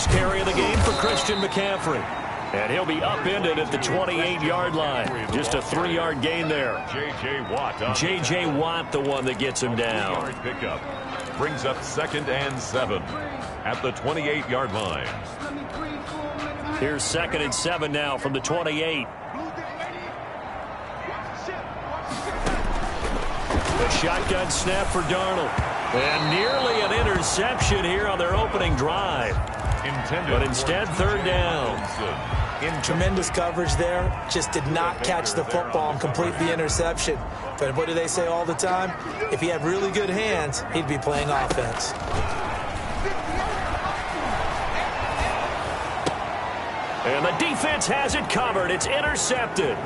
first carry of the game for Christian McCaffrey. And he'll be upended at the 28-yard line. Just a 3-yard gain there. J.J. Watt, the one that gets him down. Pickup brings up 2nd and 7 at the 28-yard line. Here's 2nd and 7 now from the 28. The shotgun snap for Darnold. And nearly an interception here on their opening drive. But instead, 3rd down. Tremendous coverage there. Just did not catch the football and complete the interception. But what do they say all the time? If he had really good hands, he'd be playing offense. And the defense has it covered. It's intercepted.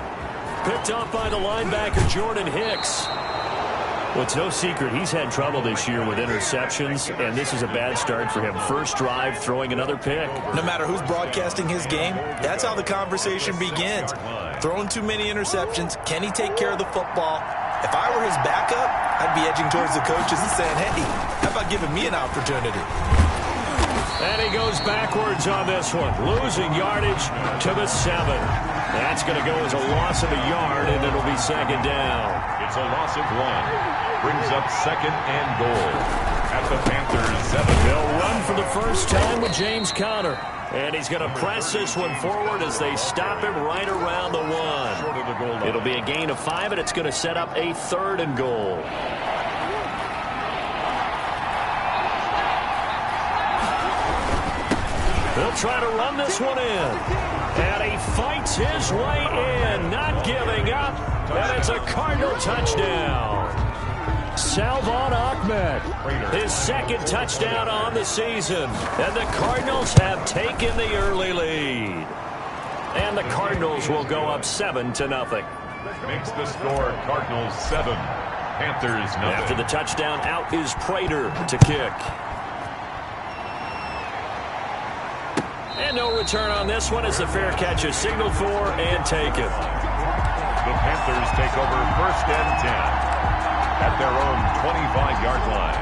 Picked up by the linebacker, Jordan Hicks. Well, it's no secret he's had trouble this year with interceptions, and this is a bad start for him. First drive, throwing another pick. No matter who's broadcasting his game, that's how the conversation begins. Throwing too many interceptions, can he take care of the football? If I were his backup, I'd be edging towards the coaches and saying, hey, how about giving me an opportunity? And he goes backwards on this one, losing yardage to the 7. That's going to go as a loss of a yard, and it'll be 2nd down. It's a loss of 1. Brings up 2nd and goal at the Panthers 7. They'll run for the first time with James Conner. And he's going to press this one forward as they stop him right around the 1. Short of the goal line. It'll be a gain of 5, and it's going to set up a 3rd and goal. He'll try to run this one in. And he fights his way in, not giving up. And it's a Cardinal touchdown. Salvon Ahmed, his 2nd touchdown on the season. And the Cardinals have taken the early lead. And the Cardinals will go up 7-0. Makes the score Cardinals 7, Panthers 0. After the touchdown, out is Prater to kick. And no return on this one as the fair catch is signaled for and taken. The Panthers take over 1st and 10 at their own 25-yard line.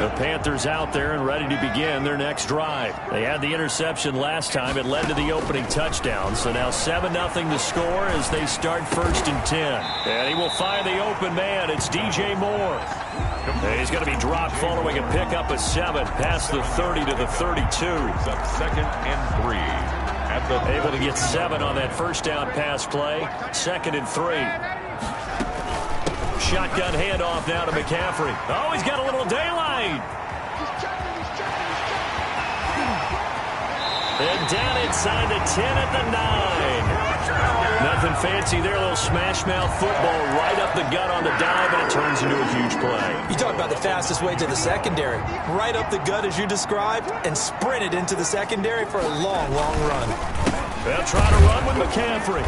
The Panthers out there and ready to begin their next drive. They had the interception last time. It led to the opening touchdown. So now 7-0 the score as they start 1st and 10. And he will find the open man. It's DJ Moore. And he's going to be dropped following a pickup of 7 past the 30 to the 32. It's up 2nd and 3. Able to get 7 on that first down pass play. 2nd and 3. Shotgun handoff now to McCaffrey. Oh, he's got a little daylight. And down inside the 10 at the 9. Nothing fancy there. A little smash mouth football right up the gut on the dive, and it turns into a huge play. You talk about the fastest way to the secondary. Right up the gut as you described and sprinted into the secondary for a long, long run. They'll try to run with McCaffrey.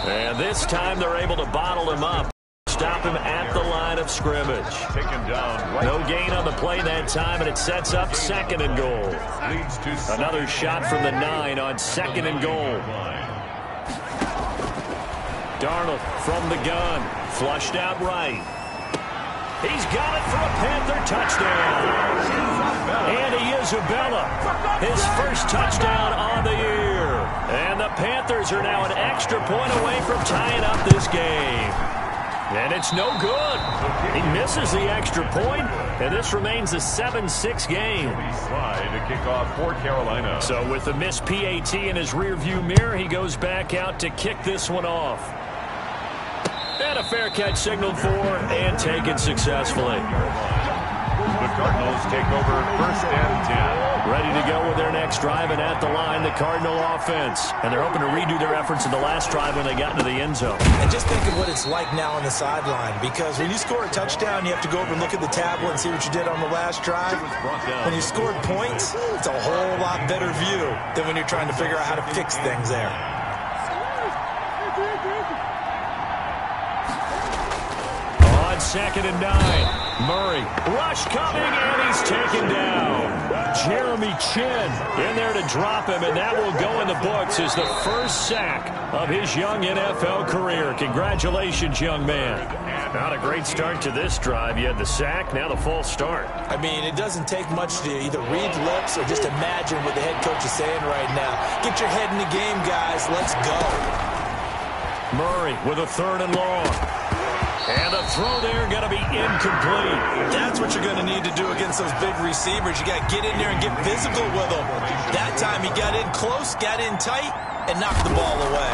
And this time they're able to bottle him up. Stop him at the line of scrimmage. Taken down right. No gain on the play that time, and it sets up 2nd and goal. Another shot from the 9 on 2nd and goal. Darnold from the gun. Flushed out right. He's got it for a Panther touchdown. Andy Isabella, his first touchdown on the year. And the Panthers are now an extra point away from tying up this game. And it's no good. He misses the extra point, and this remains a 7-6 game. Slide to kick off for Carolina. So with the missed PAT in his rearview mirror, he goes back out to kick this one off. And a fair catch signaled for and taken successfully. The Cardinals take over 1st and 10. Ready to go with their next drive, and at the line, the Cardinal offense. And they're hoping to redo their efforts in the last drive when they got into the end zone. And just think of what it's like now on the sideline, because when you score a touchdown, you have to go over and look at the tablet and see what you did on the last drive. When you scored points, it's a whole lot better view than when you're trying to figure out how to fix things there. On 2nd and 9. Murray, rush coming, and he's taken down. Jeremy Chin in there to drop him, and that will go in the books as the first sack of his young NFL career. Congratulations, young man. Not a great start to this drive. You had the sack, now the false start. I mean, it doesn't take much to either read lips or just imagine what the head coach is saying right now. Get your head in the game, guys. Let's go. Murray with a 3rd and long. And the throw there going to be incomplete. That's what you're going to need to do against those big receivers. You got to get in there and get physical with them. That time he got in close, got in tight, and knocked the ball away.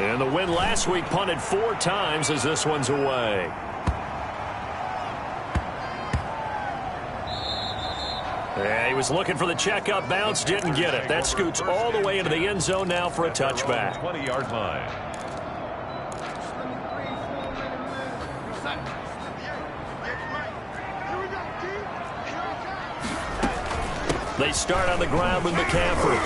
And the win last week punted 4 times as this one's away. Yeah, he was looking for the checkup bounce, didn't get it. That scoots all the way into the end zone now for a touchback. 20-yard line. They start on the ground with McCaffrey.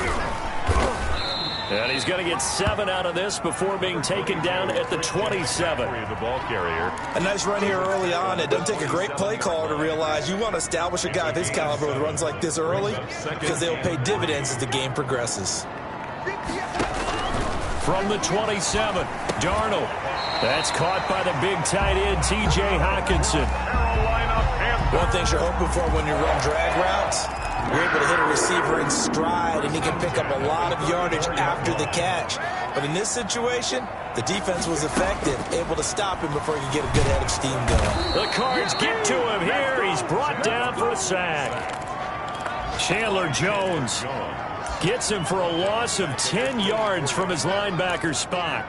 And he's going to get 7 out of this before being taken down at the 27. The ball carrier. A nice run here early on. It doesn't take a great play caller to realize you want to establish a guy of his caliber with runs like this early because they'll pay dividends as the game progresses. From the 27, Darnold. That's caught by the big tight end, T.J. Hockenson. One thing you're hoping for when you run drag routes, you're able to hit a receiver in stride, and he can pick up a lot of yardage after the catch. But in this situation, the defense was effective, able to stop him before he could get a good head of steam going. The Cards get to him here. He's brought down for a sack. Chandler Jones gets him for a loss of 10 yards from his linebacker spot.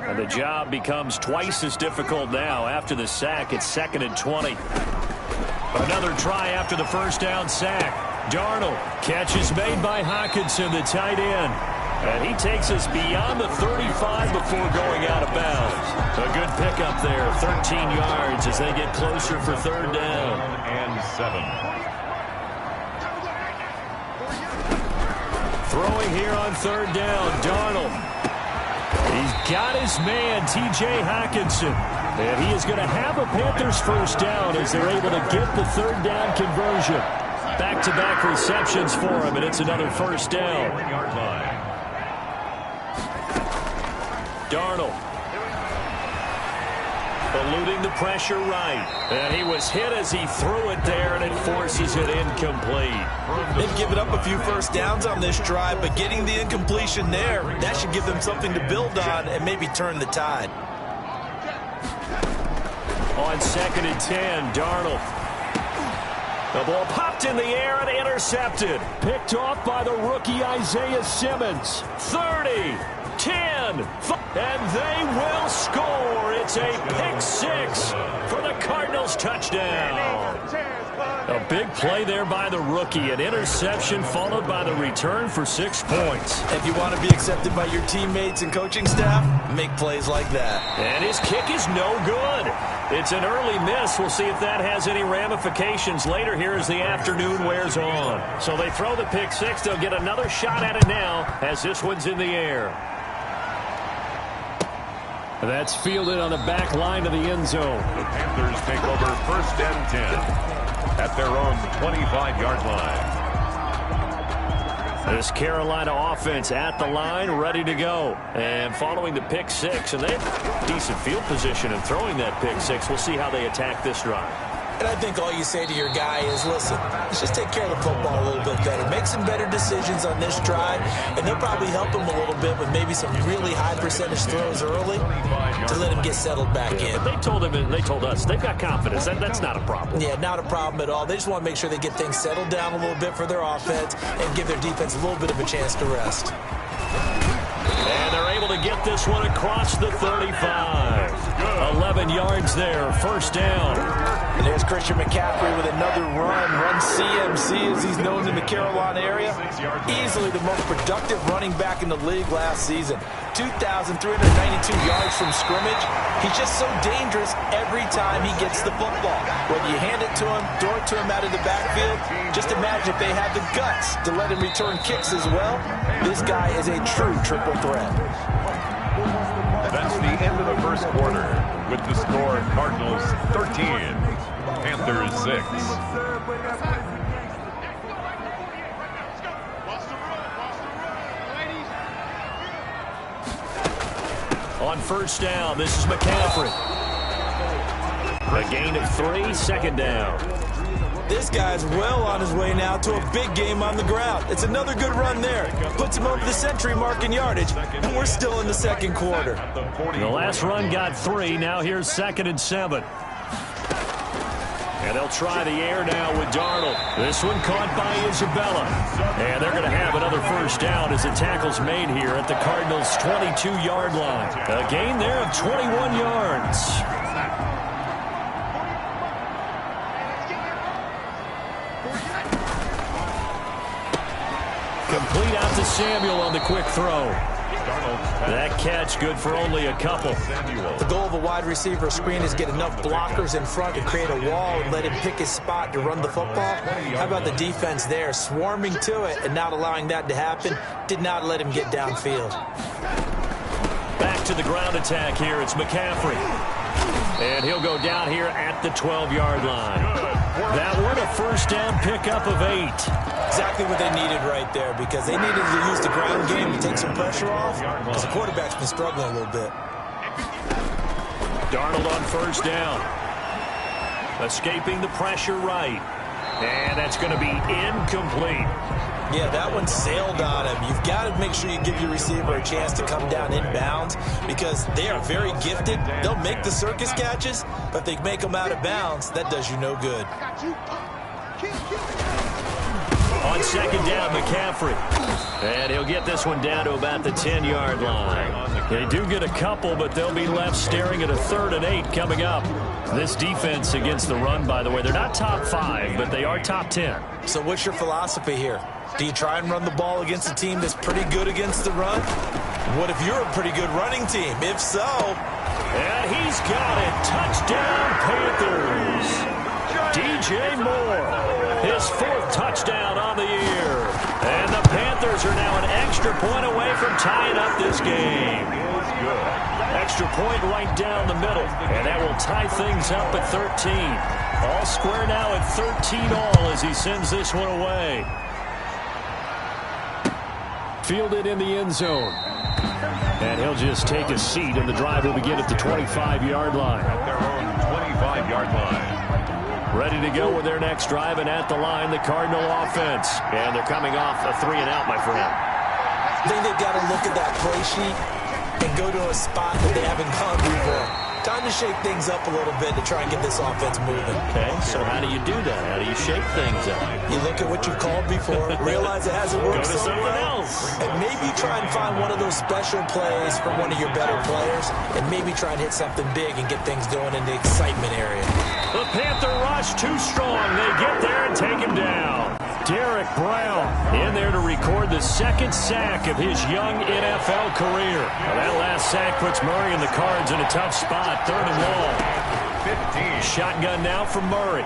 And the job becomes twice as difficult now after the sack. It's 2nd and 20. Another try after the first down sack. Darnold, catch is made by Hockenson, the tight end. And he takes us beyond the 35 before going out of bounds. A good pickup there, 13 yards as they get closer for 3rd down. And 7. Throwing here on 3rd down, Darnold. He's got his man, T.J. Hockenson. And he is going to have a Panthers first down as they're able to get the 3rd down conversion. Back-to-back receptions for him, and it's another first down. Darnold. Eluding the pressure right. And he was hit as he threw it there, and it forces it incomplete. They've given up a few first downs on this drive, but getting the incompletion there, that should give them something to build on and maybe turn the tide. On 2nd and 10, Darnold. The ball popped in the air and intercepted. Picked off by the rookie Isaiah Simmons. 30, 10, and they will score. It's a pick 6 for the Cardinals touchdown. A big play there by the rookie. An interception followed by the return for 6 points. If you want to be accepted by your teammates and coaching staff, make plays like that. And his kick is no good. It's an early miss. We'll see if that has any ramifications later here as the afternoon wears on. So they throw the pick 6. They'll get another shot at it now as this one's in the air. That's fielded on the back line of the end zone. The Panthers take over 1st and 10 at their own 25-yard line. This Carolina offense at the line, ready to go. And following the pick 6, and they have decent field position in throwing that pick 6. We'll see how they attack this drive. And I think all you say to your guy is, listen, let's just take care of the football a little bit better. Make some better decisions on this drive, and they'll probably help him a little bit with maybe some really high percentage throws early to let him get settled back in. But they told him and they told us they've got confidence. That's not a problem. Yeah, not a problem at all. They just want to make sure they get things settled down a little bit for their offense and give their defense a little bit of a chance to rest. And they're able to get this one across the 35. 11 yards there, first down. And there's Christian McCaffrey with another run CMC as he's known in the Carolina area. Easily the most productive running back in the league last season. 2,392 yards from scrimmage. He's just so dangerous every time he gets the football. Whether you hand it to him, throw it to him out of the backfield, just imagine if they have the guts to let him return kicks as well. This guy is a true triple threat. That's the end of the first quarter with the score Cardinals 13, Panthers 6. On first down, this is McCaffrey. A gain of 3, 2nd down. This guy's well on his way now to a big game on the ground. It's another good run there. Puts him over the century mark in yardage, and we're still in the second quarter. The last run got 3. Now here's 2nd and 7. And they'll try the air now with Darnold. This one caught by Isabella. And they're going to have another first down as the tackle's made here at the Cardinals' 22-yard line. A gain there of 21 yards. Complete out to Samuel on the quick throw. That catch good for only a couple. The goal of a wide receiver screen is get enough blockers in front to create a wall and let him pick his spot to run the football. How about the defense there, swarming to it and not allowing that to happen? Did not let him get downfield. Back to the ground attack here. It's McCaffrey. And he'll go down here at the 12-yard line. That one a first down pickup of 8. Exactly what they needed right there, because they needed to use the ground game to take some pressure off, because the quarterback's been struggling a little bit. Darnold on first down. Escaping the pressure right. And that's going to be incomplete. Yeah, that one sailed on him. You've got to make sure you give your receiver a chance to come down inbounds, because they are very gifted. They'll make the circus catches, but if they make them out of bounds, that does you no good. On second down, McCaffrey. And he'll get this one down to about the 10-yard line. They do get a couple, but they'll be left staring at a 3rd and 8 coming up. This defense against the run, by the way, they're not top 5, but they are top 10. So what's your philosophy here? Do you try and run the ball against a team that's pretty good against the run? What if you're a pretty good running team? If so... And he's got it. Touchdown, Panthers. DJ Moore, his 4th touchdown on the year. And the Panthers are now an extra point away from tying up this game. Extra point right down the middle. And that will tie things up at 13. All square now at 13 all as he sends this one away. Fielded in the end zone. And he'll just take a seat, and the drive will begin at the 25-yard line. At their own 25-yard line. Ready to go with their next drive, and at the line, the Cardinal offense. And they're coming off a 3-and-out, my friend. I think they've got to look at that play sheet and go to a spot that they haven't gone before. Time to shake things up a little bit to try and get this offense moving. Okay, so how do you do that? How do you shake things up? You look at what you've called before, realize it hasn't worked Go to something else. and maybe try and find one of those special plays from one of your better players, and maybe try and hit something big and get things going in the excitement area. The Panther rush too strong. They get there and take him down. Derek Brown in there to record the 2nd sack of his young NFL career. Well, that last sack puts Murray and the Cards in a tough spot. 3rd and long. 15. Shotgun now from Murray.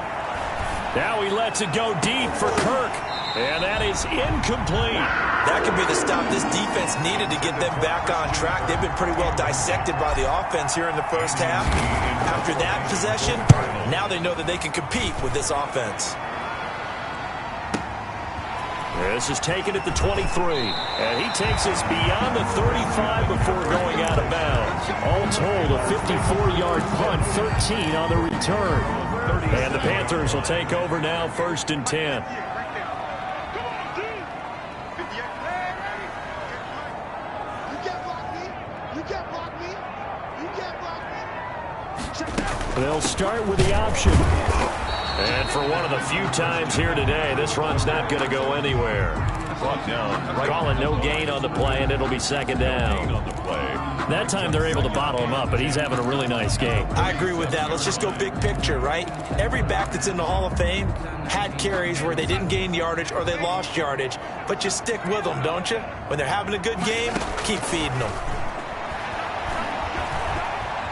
Now he lets it go deep for Kirk. And that is incomplete. That could be the stop this defense needed to get them back on track. They've been pretty well dissected by the offense here in the first half. After that possession, now they know that they can compete with this offense. This is taken at the 23. And he takes us beyond the 35 before going out of bounds. All told, a 54-yard punt, 13 on the return. And the Panthers will take over now, 1st and 10. They'll start with the option. And for one of the few times here today, this run's not going to go anywhere. Call it no gain on the play, and it'll be 2nd down. That time they're able to bottle him up, but he's having a really nice game. I agree with that. Let's just go big picture, right? Every back that's in the Hall of Fame had carries where they didn't gain yardage or they lost yardage, but you stick with them, don't you? When they're having a good game, keep feeding them.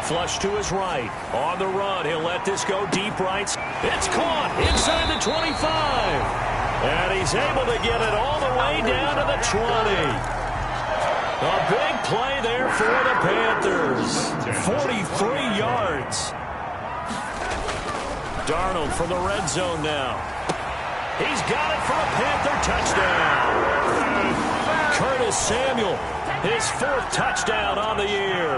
Flush to his right. On the run, he'll let this go deep right. It's caught inside the 25. And he's able to get it all the way down to the 20. A big play there for the Panthers. 43 yards. Darnold from the red zone now. He's got it for a Panther touchdown. Curtis Samuel, his 4th touchdown on the year.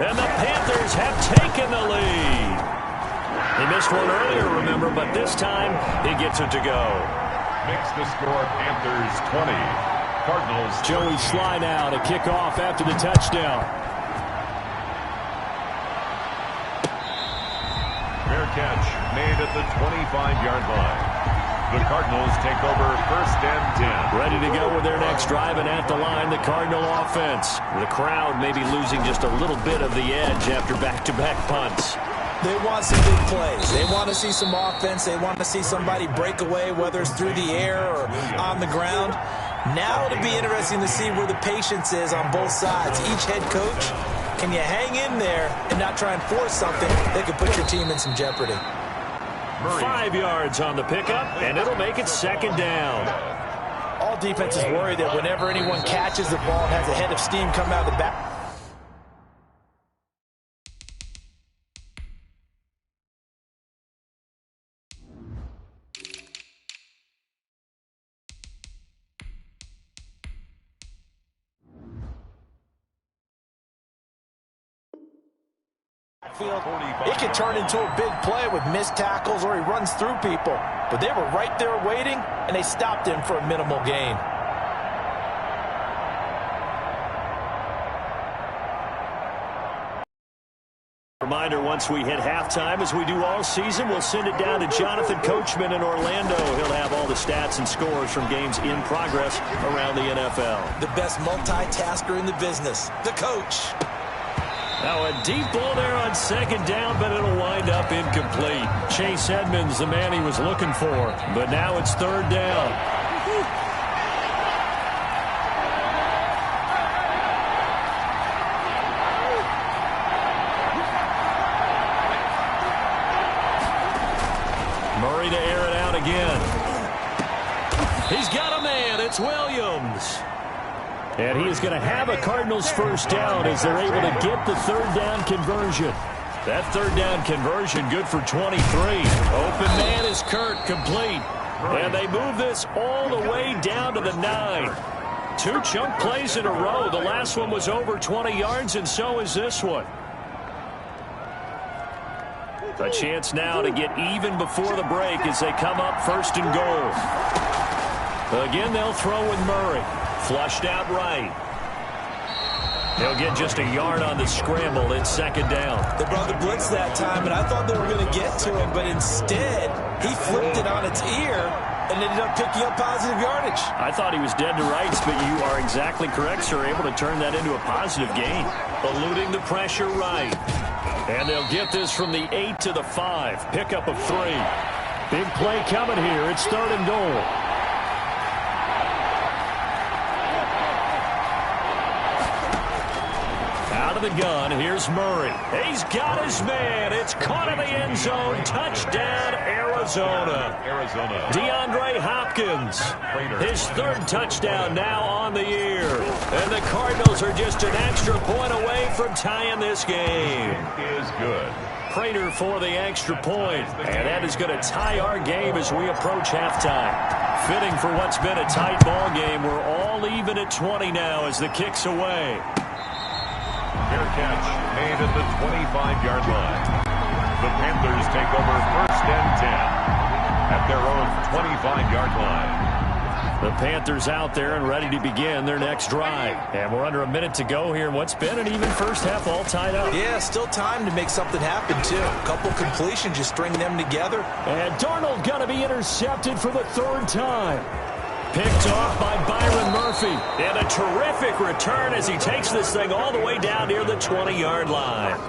And the Panthers have taken the lead. He missed one earlier, remember, but this time he gets it to go. Makes the score Panthers 20. Cardinals. Joey Sly now to kick off after the touchdown. Fair catch made at the 25-yard line. The Cardinals take over 1st and 10. Ready to go with their next drive, and at the line, the Cardinal offense. The crowd may be losing just a little bit of the edge after back-to-back punts. They want some big plays. They want to see some offense. They want to see somebody break away, whether it's through the air or on the ground. Now it'll be interesting to see where the patience is on both sides. Each head coach, can you hang in there and not try and force something that could put your team in some jeopardy? 5 yards on the pickup, and it'll make it 2nd down. All defenses worry that whenever anyone catches the ball and has a head of steam coming out of the back. It could turn into a big play with missed tackles or he runs through people. But they were right there waiting, and they stopped him for a minimal gain. Reminder, once we hit halftime, as we do all season, we'll send it down to Jonathan Coachman in Orlando. He'll have all the stats and scores from games in progress around the NFL. The best multitasker in the business, the coach. Now a deep ball there on 2nd down, but it'll wind up incomplete. Chase Edmonds, the man he was looking for. But now it's 3rd down. Murray to air it out again. He's got a man. It's Williams. And he is going to have a Cardinals 1st down as they're able to get the 3rd down conversion. That 3rd down conversion good for 23. Open man is Kurt, complete. And they move this all the way down to the 9. 2 chunk plays in a row. The last one was over 20 yards, and so is this one. A chance now to get even before the break as they come up 1st and goal. Again, they'll throw with Murray. Flushed out right. He'll get just a yard on the scramble. It's 2nd down. They brought the blitz that time, and I thought they were going to get to him, but instead, he flipped it on its ear and ended up picking up positive yardage. I thought he was dead to rights, but you are exactly correct, sir. Able to turn that into a positive gain. Eluding the pressure right. And they'll get this from the 8 to the 5. Pickup of 3. Big play coming here. It's 3rd and goal. The gun. Here's Murray. He's got his man. It's caught in the end zone. Touchdown, Arizona. DeAndre Hopkins. His 3rd touchdown now on the year. And the Cardinals are just an extra point away from tying this game. Is good. Prater for the extra point. And that is going to tie our game as we approach halftime. Fitting for what's been a tight ball game. We're all even at 20 now as the kick's away. Fair catch made at the 25-yard line. The Panthers take over 1st and 10 at their own 25-yard line. The Panthers out there and ready to begin their next drive. And we're under a minute to go here in what's been an even first half, all tied up. Yeah, still time to make something happen, too. A couple completions, just string them together. And Darnold going to be intercepted for the 3rd time. Picked off by Byron Murphy. And a terrific return as he takes this thing all the way down near the 20-yard line.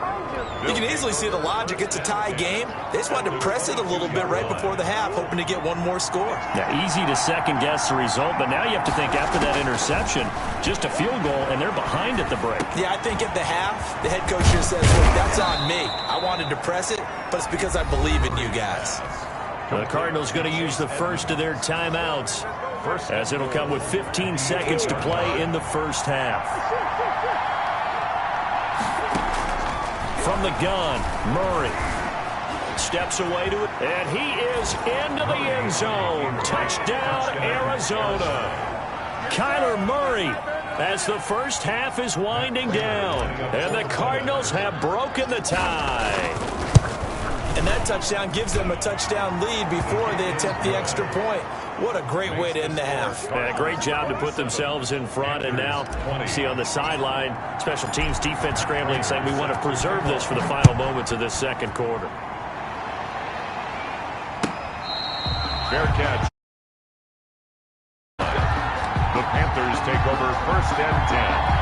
You can easily see the logic. It's a tie game. They just wanted to press it a little bit right before the half, hoping to get one more score. Yeah, easy to second-guess the result, but now you have to think after that interception, just a field goal, and they're behind at the break. Yeah, I think at the half, the head coach just says, look, that's on me. I wanted to press it, but it's because I believe in you guys. The Cardinals going to use the first of their timeouts, as it'll come with 15 seconds to play in the first half. from the gun. Murray steps away to it, and he is into the end zone. Touchdown, Arizona. Kyler Murray, as the first half is winding down, and the Cardinals have broken the tie. And that touchdown gives them a touchdown lead before they attempt the extra point. What a great way to end the half. Yeah, great job to put themselves in front. And now, see on the sideline, special teams defense scrambling, saying we want to preserve this for the final moments of this second quarter. Fair catch. The Panthers take over 1st and 10.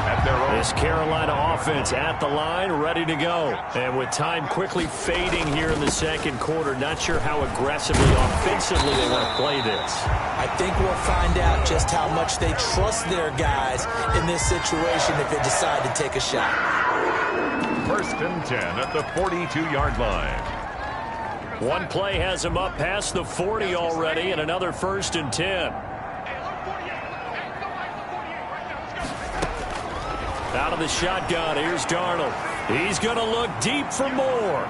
At their own. This Carolina offense at the line, ready to go. And with time quickly fading here in the second quarter, not sure how aggressively, offensively they want to play this. I think we'll find out just how much they trust their guys in this situation if they decide to take a shot. 1st and 10 at the 42-yard line. One play has him up past the 40 already, and another 1st and 10. Out of the shotgun, here's Darnold. He's going to look deep for more.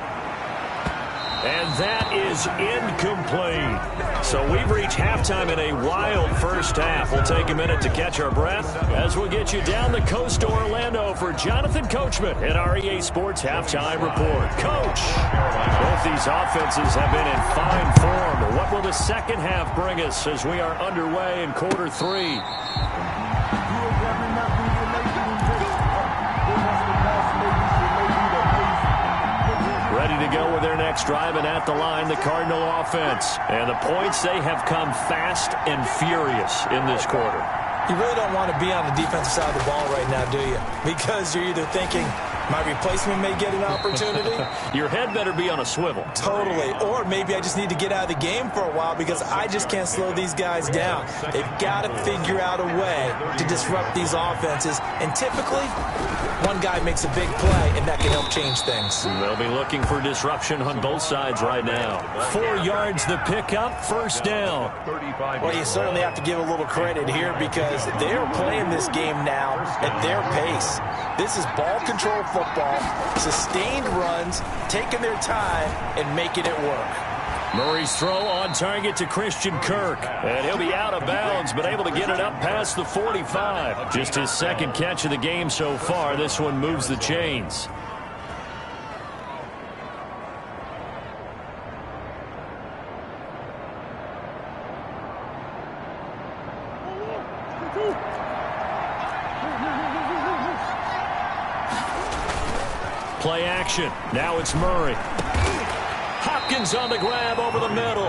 And that is incomplete. So we've reached halftime in a wild first half. We'll take a minute to catch our breath as we'll get you down the coast to Orlando for Jonathan Coachman at our EA Sports Halftime Report. Coach, both these offenses have been in fine form. What will the second half bring us as we are underway in quarter 3? Ready to go with their next drive, and at the line, the Cardinal offense. And the points, they have come fast and furious in this quarter. You really don't want to be on the defensive side of the ball right now, do you? Because you're either thinking, my replacement may get an opportunity. Your head better be on a swivel. Totally. Or maybe I just need to get out of the game for a while because I just can't slow these guys down. They've got to figure out a way to disrupt these offenses. And typically, one guy makes a big play, and that can help change things. They'll be looking for disruption on both sides right now. 4 yards the pickup, 1st down. Well, you certainly have to give a little credit here because they're playing this game now at their pace. This is ball control football, sustained runs, taking their time, and making it work. Murray's throw on target to Christian Kirk. And he'll be out of bounds, but able to get it up past the 45. Just his second catch of the game so far. This one moves the chains. Play action. Now it's Murray. Hopkins on the grab over the middle.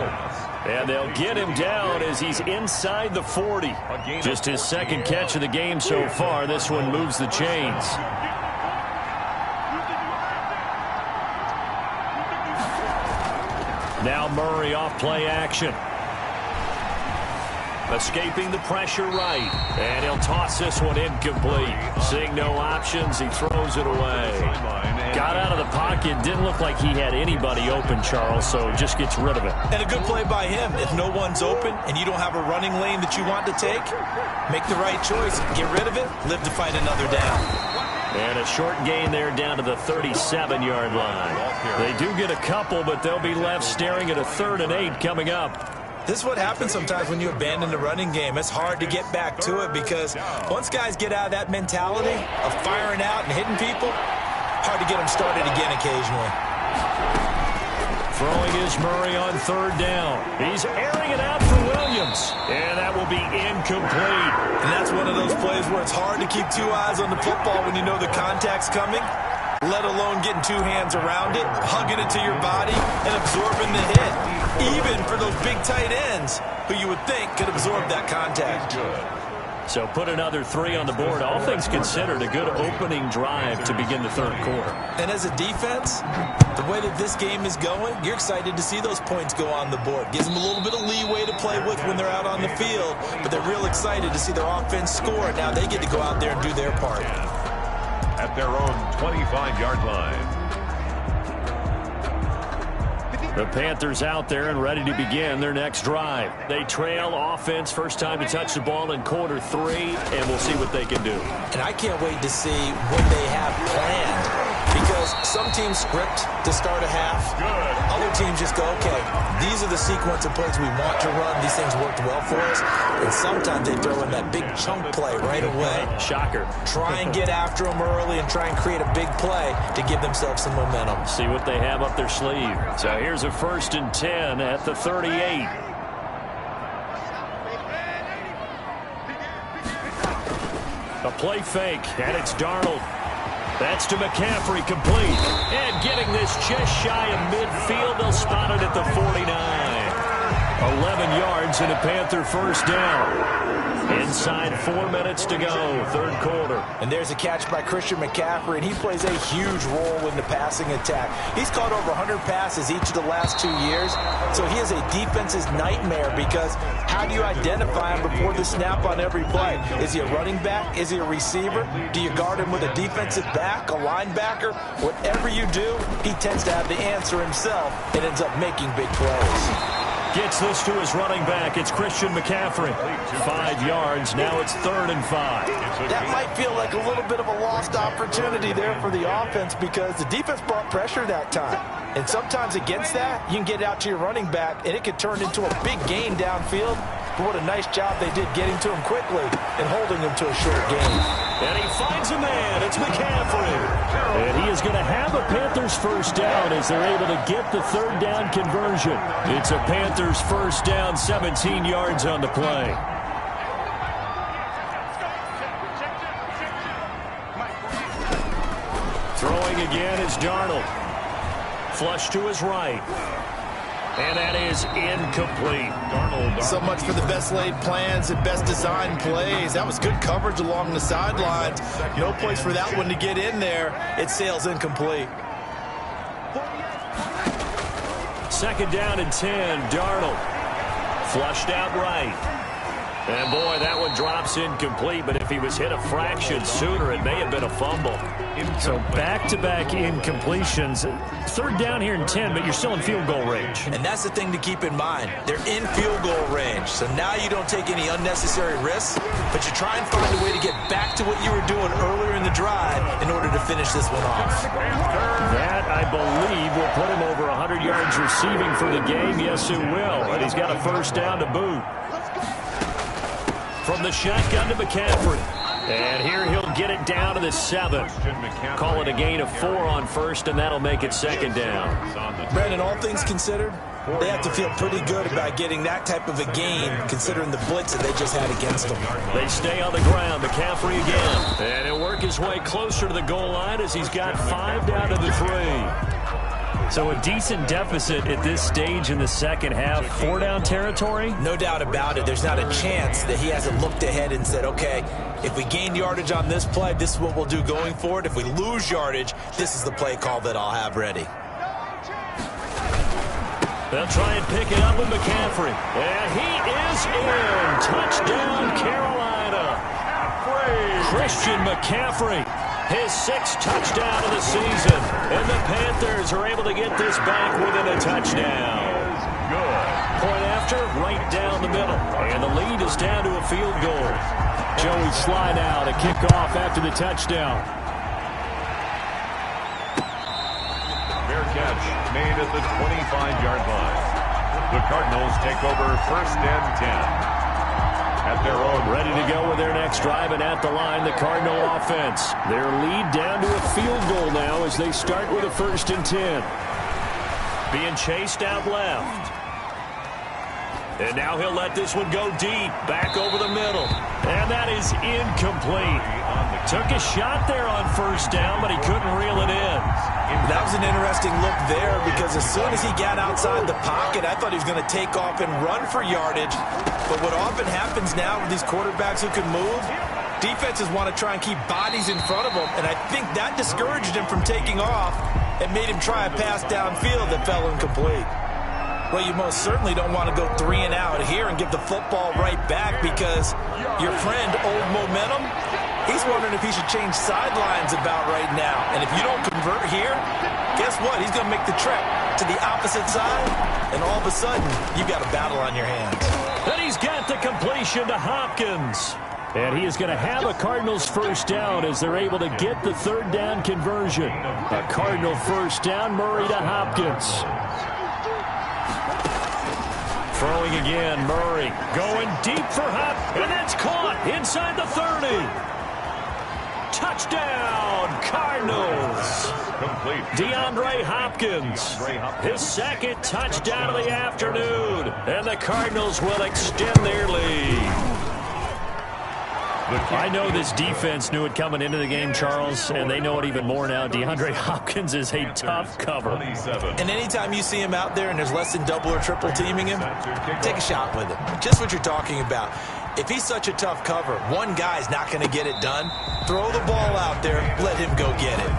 And they'll get him down as he's inside the 40. Just his second catch of the game so far. This one moves the chains. Now Murray off play action. Escaping the pressure right. And he'll toss this one incomplete. Seeing no options, he throws it away. Got out of the pocket. Didn't look like he had anybody open, Charles, so just gets rid of it. And a good play by him. If no one's open and you don't have a running lane that you want to take, make the right choice. Get rid of it. Live to fight another down. And a short gain there down to the 37-yard line. They do get a couple, but they'll be left staring at a 3rd and 8 coming up. This is what happens sometimes when you abandon the running game. It's hard to get back to it because once guys get out of that mentality of firing out and hitting people, hard to get them started again occasionally. Throwing is Murray on 3rd down. He's airing it out for Williams. And that will be incomplete. And that's one of those plays where it's hard to keep 2 eyes on the football when you know the contact's coming, let alone getting 2 hands around it, hugging it to your body, and absorbing the hit. Even for those big tight ends who you would think could absorb that contact. So put another 3 on the board. All things considered, a good opening drive to begin the 3rd quarter. And as a defense, the way that this game is going, you're excited to see those points go on the board. Gives them a little bit of leeway to play with when they're out on the field, but they're real excited to see their offense score. Now they get to go out there and do their part. At their own 25-yard line. The Panthers out there and ready to begin their next drive. They trail offense, first time to touch the ball in quarter 3, and we'll see what they can do. And I can't wait to see what they have planned Because some teams script to start a half. Other teams just go, okay, these are the sequence of plays we want to run. These things worked well for us. And sometimes they throw in that big chunk play right away. Shocker. Try and get after them early and try and create a big play to give themselves some momentum. See what they have up their sleeve. So here's a 1st and 10 at the 38. A play fake, and it's Darnold. That's to McCaffrey, complete. And getting this just shy of midfield, they'll spot it at the 49. 11 yards and a Panther first down. Inside 4 minutes to go, 3rd quarter. And there's a catch by Christian McCaffrey, and he plays a huge role in the passing attack. He's caught over 100 passes each of the last 2 years, so he is a defense's nightmare because how do you identify him before the snap on every play? Is he a running back? Is he a receiver? Do you guard him with a defensive back, a linebacker? Whatever you do, he tends to have the answer himself and ends up making big plays. Gets this to his running back. It's Christian McCaffrey. 5 yards. Now it's 3rd and 5. That might feel like a little bit of a lost opportunity there for the offense because the defense brought pressure that time. And sometimes against that, you can get out to your running back, and it could turn into a big gain downfield. But what a nice job they did getting to him quickly and holding him to a short gain. And he finds a man. It's McCaffrey. And he is going to have a Panthers first down as they're able to get the 3rd down conversion. It's a Panthers first down, 17 yards on the play. Throwing again is Darnold. Flush to his right. And that is incomplete. Darnold. So much for the best laid plans and best designed plays. That was good coverage along the sidelines. No place for that one to get in there. It sails incomplete. 2nd down and 10. Darnold. Flushed out right. And boy, that one drops incomplete, but if he was hit a fraction sooner, it may have been a fumble. So back-to-back incompletions. 3rd down here and 10, but you're still in field goal range. And that's the thing to keep in mind. They're in field goal range. So now you don't take any unnecessary risks, but you try and find a way to get back to what you were doing earlier in the drive in order to finish this one off. That, I believe, will put him over 100 yards receiving for the game. Yes, it will. And he's got a first down to boot. From the shotgun to McCaffrey. And here he'll get it down to the 7. Call it a gain of 4 on first, and that'll make it 2nd down. Brandon, all things considered, they have to feel pretty good about getting that type of a gain, considering the blitz that they just had against them. They stay on the ground. McCaffrey again. And he'll work his way closer to the goal line as he's got 5 down to the 3. So a decent deficit at this stage in the second half. 4 down territory? No doubt about it. There's not a chance that he hasn't looked ahead and said, okay, if we gain yardage on this play, this is what we'll do going forward. If we lose yardage, this is the play call that I'll have ready. They'll try and pick it up with McCaffrey. And he is in. Touchdown, Carolina. Christian McCaffrey. His 6th touchdown of the season. And the Panthers are able to get this back within a touchdown. Good. Point after, right down the middle. And the lead is down to a field goal. Joey slide out, a kickoff after the touchdown. Fair catch made at the 25-yard line. The Cardinals take over 1st and 10. At their own. Ready to go with their next drive, and at the line, the Cardinal offense. Their lead down to a field goal now as they start with a 1st and 10. Being chased out left. And now he'll let this one go deep, back over the middle. And that is incomplete. Took a shot there on 1st down, but he couldn't reel it in. That was an interesting look there because as soon as he got outside the pocket, I thought he was going to take off and run for yardage. But what often happens now with these quarterbacks who can move, defenses want to try and keep bodies in front of them, and I think that discouraged him from taking off and made him try a pass downfield that fell incomplete. Well, you most certainly don't want to go 3 and out here and give the football right back because your friend, Old Momentum, he's wondering if he should change sidelines about right now. And if you don't convert here, guess what? He's going to make the trek to the opposite side, and all of a sudden, you've got a battle on your hands. And he's got the completion to Hopkins. And he is going to have a Cardinals first down as they're able to get the third down conversion. A Cardinal first down, Murray to Hopkins. Throwing again, Murray going deep for Hop, and that's caught inside the 30. Touchdown, Cardinals. Complete. DeAndre Hopkins, his second touchdown of the afternoon, and the Cardinals will extend their lead. I know this defense knew it coming into the game, Charles, and they know it even more now. DeAndre Hopkins is a tough cover. And anytime you see him out there and there's less than double or triple teaming him, take a shot with him. Just what you're talking about. If he's such a tough cover, one guy's not going to get it done. Throw the ball out there. Let him go get it.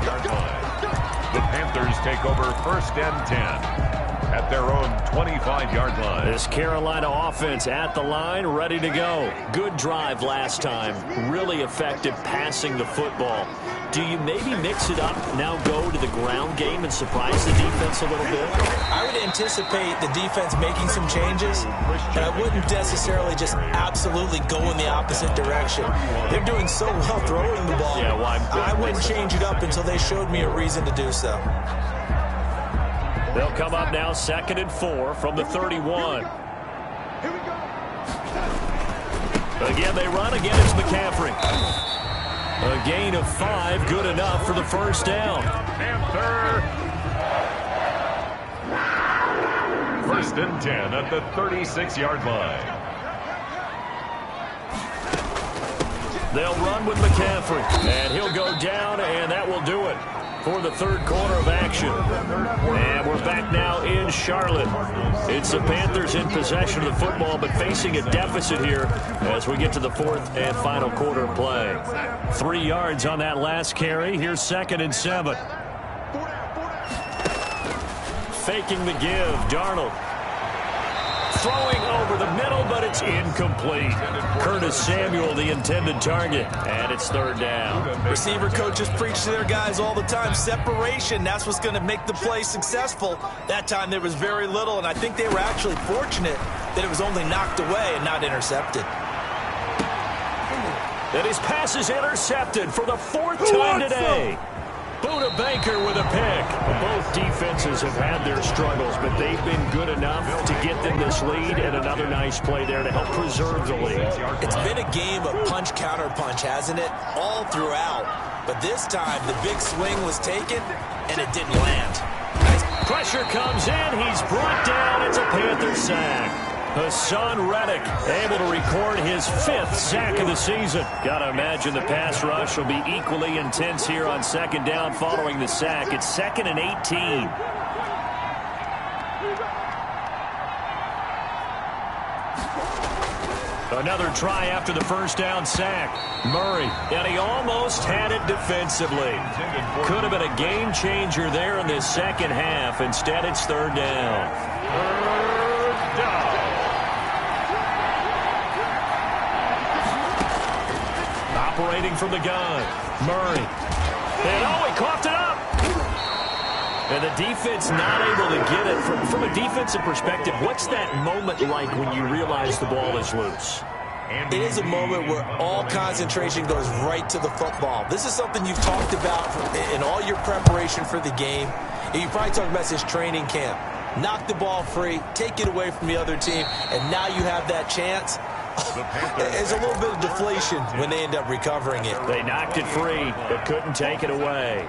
The Panthers take over first and 10. At their own 25-yard line. This Carolina offense at the line, ready to go. Good drive last time. Really effective passing the football. Do you maybe mix it up, now go to the ground game and surprise the defense a little bit? I would anticipate the defense making some changes, but I wouldn't necessarily just absolutely go in the opposite direction. They're doing so well throwing the ball. Yeah, well, I wouldn't change it up until they showed me a reason to do so. They'll come up now 2nd and 4 from the 31. Again, they run. Again, it's McCaffrey. A gain of 5, good enough for the first down. Panther. First and 10 at the 36-yard line. They'll run with McCaffrey, and he'll go down, and that will do it for the third quarter of action. And we're back now in Charlotte. It's the Panthers in possession of the football, but facing a deficit here as we get to the fourth and final quarter of play. 3 yards on that last carry. Here's 2nd and 7. Faking the give, Darnold. Throwing over the middle, but it's incomplete. Curtis Samuel, the intended target, and it's third down. Receiver coaches preach to their guys all the time. Separation, that's what's going to make the play successful. That time there was very little, and I think they were actually fortunate that it was only knocked away and not intercepted. And his pass is intercepted for the 4th time today. Buda Baker with a pick. Both defenses have had their struggles, but they've been good enough to get them this lead, and another nice play there to help preserve the lead. It's been a game of punch-counter-punch, hasn't it? All throughout. But this time, the big swing was taken, and it didn't land. Nice. Pressure comes in. He's brought down. It's a Panther sack. Hassan Reddick able to record his 5th sack of the season. Got to imagine the pass rush will be equally intense here on 2nd down following the sack. It's 2nd and 18. Another try after the first down sack. Murray, and he almost had it defensively. Could have been a game changer there in this second half. Instead, it's third down. Third down. Operating from the gun, Murray. And he coughed it up. And the defense not able to get it. From a defensive perspective, what's that moment like when you realize the ball is loose? It is a moment where all concentration goes right to the football. This is something you've talked about in all your preparation for the game. And you probably talked about this training camp. Knock the ball free, take it away from the other team, and now you have that chance. There's a little bit of deflation when they end up recovering it. They knocked it free, but couldn't take it away.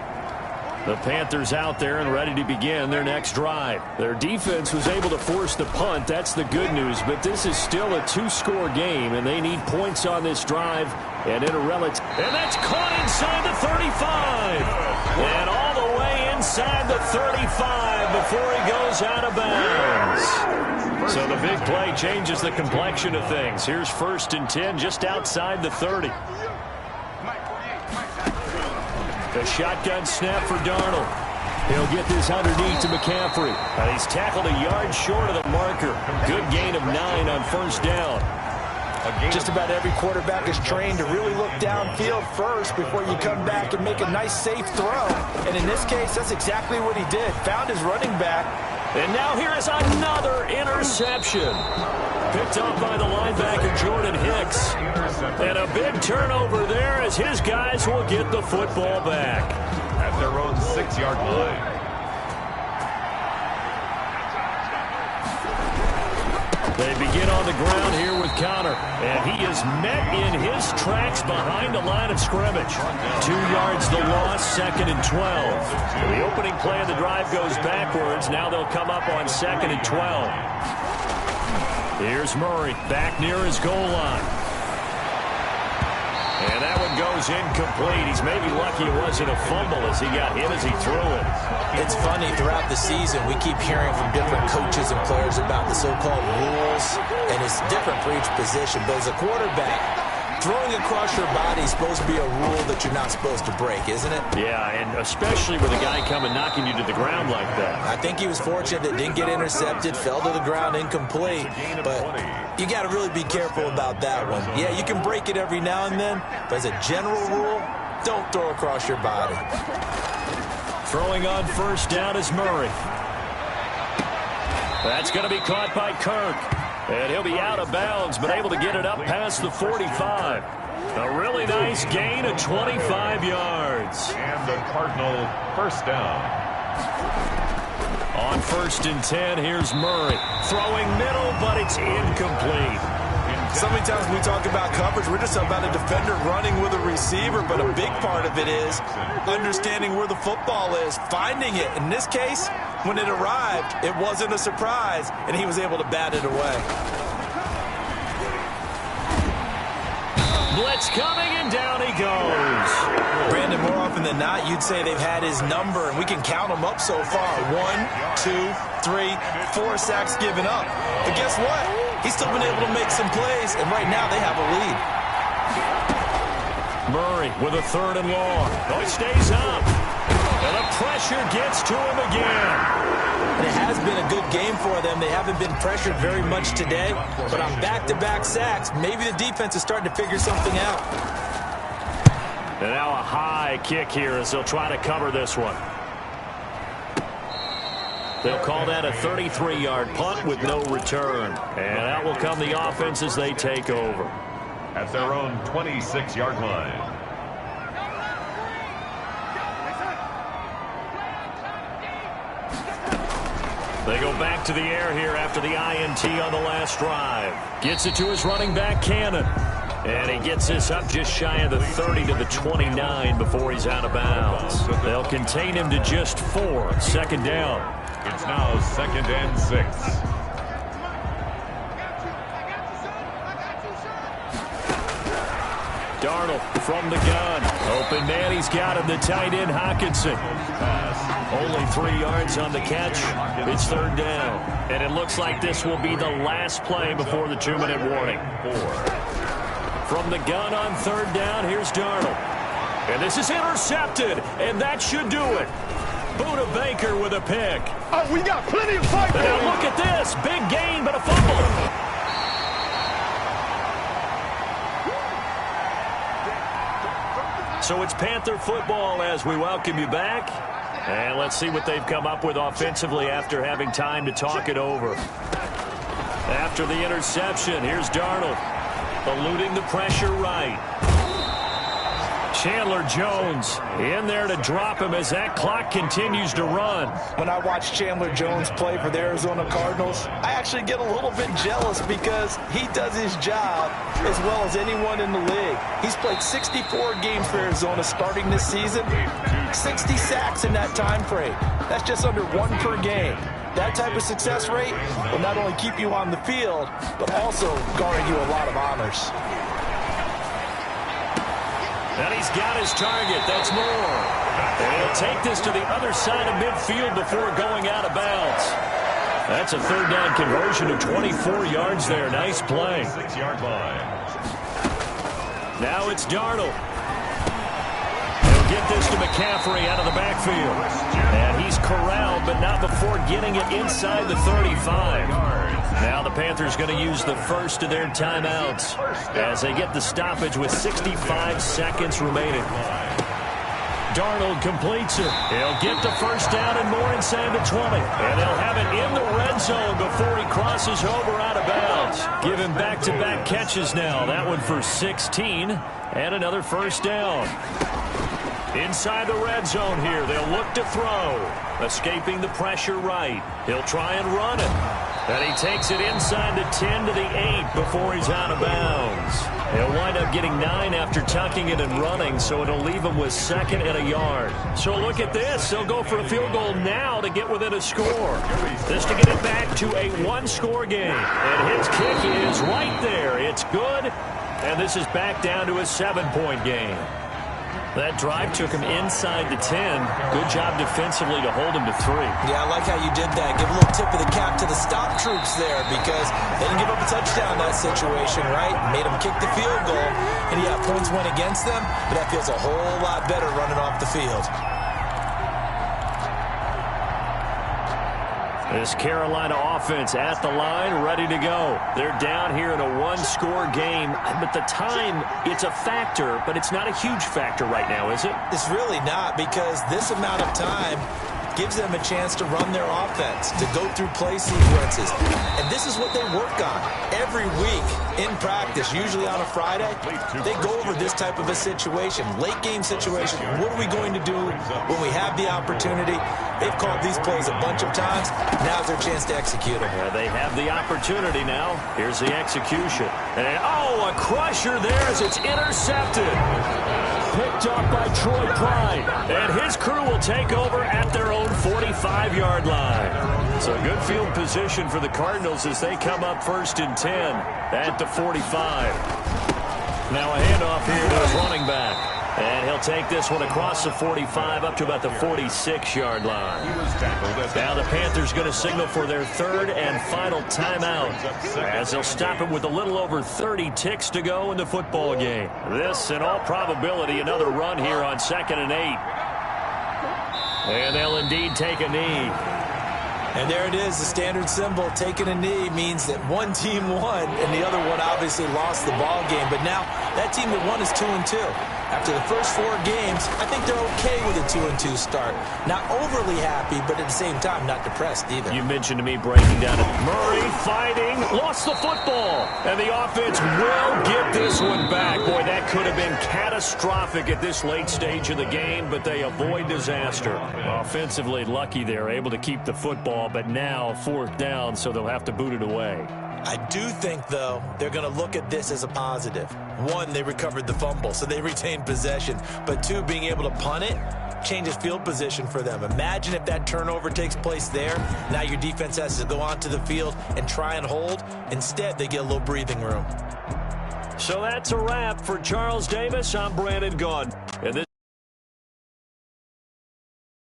The Panthers out there and ready to begin their next drive. Their defense was able to force the punt. That's the good news, but this is still a 2-score game, and they need points on this drive. And in a relative, and that's caught inside the 35. And all the way inside the 35 before he goes out of bounds. So the big play changes the complexion of things. Here's 1st and 10 just outside the 30. The shotgun snap for Darnold. He'll get this underneath to McCaffrey. And he's tackled a yard short of the marker. Good gain of 9 on first down. Just about every quarterback is trained to really look downfield first before you come back and make a nice, safe throw. And in this case, that's exactly what he did. Found his running back. And now here is another interception. picked off by the linebacker, Jordan Hicks. And a big turnover there as his guys will get the football back. At their own 6-yard line. They begin on the ground here with Connor, and he is met in his tracks behind the line of scrimmage. 2 yards the loss, 2nd and 12. The opening play of the drive goes backwards. Now they'll come up on 2nd and 12. Here's Murray back near his goal line. And that one goes incomplete. He's maybe lucky it wasn't a fumble as he got hit as he threw it. It's funny, throughout the season, we keep hearing from different coaches and players about the so-called rules, and it's different for each position. But as a quarterback, throwing across your body is supposed to be a rule that you're not supposed to break, isn't it? Yeah, and especially with a guy coming knocking you to the ground like that. I think he was fortunate that didn't get intercepted, fell to the ground incomplete, but you got to really be careful about that one. Yeah, you can break it every now and then, but as a general rule, don't throw across your body. Throwing on first down is Murray. That's going to be caught by Kirk. And he'll be out of bounds, but able to get it up past the 45. A really nice gain of 25 yards. And the Cardinal first down. On 1st and 10, here's Murray. Throwing middle, but it's incomplete. So many times when we talk about coverage, we're just about a defender running with a receiver, but a big part of it is understanding where the football is, finding it. In this case, when it arrived, it wasn't a surprise, and he was able to bat it away. Blitz coming, and down he goes. Brandon, more often than not, you'd say they've had his number, and we can count them up so far. 1, 2, 3, 4 sacks given up. But guess what? He's still been able to make some plays, and right now they have a lead. Murray with a 3rd and long. Oh, he stays up. And the pressure gets to him again. And it has been a good game for them. They haven't been pressured very much today, but on back-to-back sacks, maybe the defense is starting to figure something out. And now a high kick here as they'll try to cover this one. They'll call that a 33-yard punt with no return. And out will come the offense as they take over. At their own 26-yard line. They go back to the air here after the INT on the last drive. Gets it to his running back, Cannon. And he gets this up just shy of the 30 to the 29 before he's out of bounds. They'll contain him to just 4. 2nd down. It's now 2nd and 6. Darnold from the gun. Open man, he's got him, the tight end, Hockenson. Only 3 yards on the catch. It's 3rd down. And it looks like this will be the last play before the 2-minute warning. 4. From the gun on 3rd down, here's Darnold. And this is intercepted, and that should do it. Buda Baker with a pick. Oh, we got plenty of fight. Now look at this. Big gain, but a fumble. So it's Panther football as we welcome you back. And let's see what they've come up with offensively after having time to talk it over. After the interception, here's Darnold. Eluding the pressure right. Chandler Jones in there to drop him as that clock continues to run. When I watch Chandler Jones play for the Arizona Cardinals, I actually get a little bit jealous because he does his job as well as anyone in the league. He's played 64 games for Arizona starting this season, 60 sacks in that time frame. That's just under 1 per game. That type of success rate will not only keep you on the field, but also garner you a lot of honors. And he's got his target. That's Moore. And he'll take this to the other side of midfield before going out of bounds. That's a 3rd down conversion of 24 yards there. Nice play. 6-yard line. Now it's Darnold. He'll get this to McCaffrey out of the backfield. And he's corralled, but not before getting it inside the 35. Now the Panthers going to use the first of their timeouts as they get the stoppage with 65 seconds remaining. Darnold completes it. He'll get the first down and more inside the 20. And they'll have it in the red zone before he crosses over out of bounds. Give him back-to-back catches now. That one for 16 and another first down. Inside the red zone here, they'll look to throw. Escaping the pressure right. He'll try and run it. And he takes it inside the 10 to the 8 before he's out of bounds. He'll wind up getting 9 after tucking it and running, so it'll leave him with 2nd and a yard. So look at this. They'll go for a field goal now to get within a score. This to get it back to a one-score game. And his kick is right there. It's good. And this is back down to a 7-point game. That drive took him inside the 10. Good job defensively to hold him to 3. Yeah, I like how you did that. Give a little tip of the cap to the stop troops there because they didn't give up a touchdown in that situation, right? Made them kick the field goal. And yeah, points went against them, but that feels a whole lot better running off the field. This Carolina offense at the line, ready to go. They're down here in a one-score game, but the time, it's a factor, but it's not a huge factor right now, is it? It's really not because this amount of time gives them a chance to run their offense, to go through play sequences. And this is what they work on every week in practice, usually on a Friday. They go over this type of a situation, late game situation. What are we going to do when we have the opportunity? They've called these plays a bunch of times. Now's their chance to execute them. Yeah, they have the opportunity now. Here's the execution. And, oh, a crusher there as it's intercepted. Picked up by Troy Pride. And his crew will take over at their own 45-yard line. So good field position for the Cardinals as they come up 1st and 10 at the 45. Now a handoff here to his running back. And he'll take this one across the 45 up to about the 46-yard line. Now the Panthers going to signal for their 3rd and final timeout as they'll stop it with a little over 30 ticks to go in the football game. This, in all probability, another run here on 2nd and 8. And they'll indeed take a knee. And there it is, the standard symbol. Taking a knee means that one team won and the other one obviously lost the ball game. But now that team that won is 2-2. After the first 4 games, I think they're okay with a 2-2 start. Not overly happy, but at the same time, not depressed either. You mentioned to me breaking down it. Murray fighting, lost the football. And the offense will get this one back. Boy, that could have been catastrophic at this late stage of the game, but they avoid disaster. Offensively lucky they're able to keep the football, but now 4th down, so they'll have to boot it away. I do think, though, they're going to look at this as a positive. 1, they recovered the fumble, so they retained possession. But 2, being able to punt it changes field position for them. Imagine if that turnover takes place there. Now your defense has to go onto the field and try and hold. Instead, they get a little breathing room. So that's a wrap for Charles Davis. I'm Brandon Gaudin. And this